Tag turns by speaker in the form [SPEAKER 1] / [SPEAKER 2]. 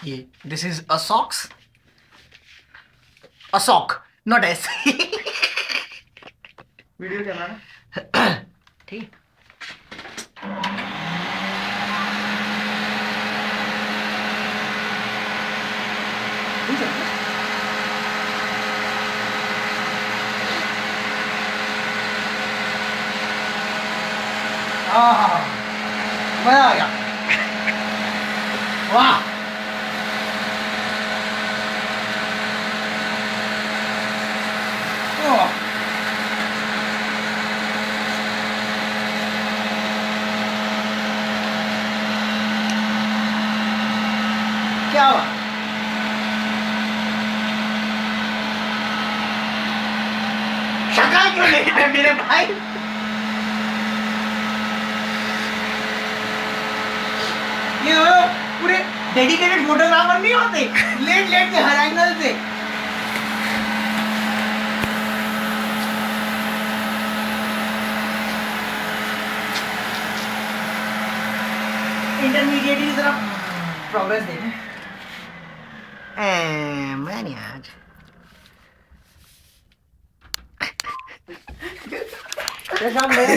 [SPEAKER 1] ये this is a socks, a sock not S.
[SPEAKER 2] Video चला ना,
[SPEAKER 1] ठीक। मजा आ गया। वाह, क्या हुआ? शक्ल क्यों नहीं है मेरे भाई? ये पूरे डेडिकेटेड फोटोग्राफर नहीं होते, लेट लेट के हर एंगल से। इंटरमीडिएट की तरफ प्रोग्रेस देखें। मैंने आज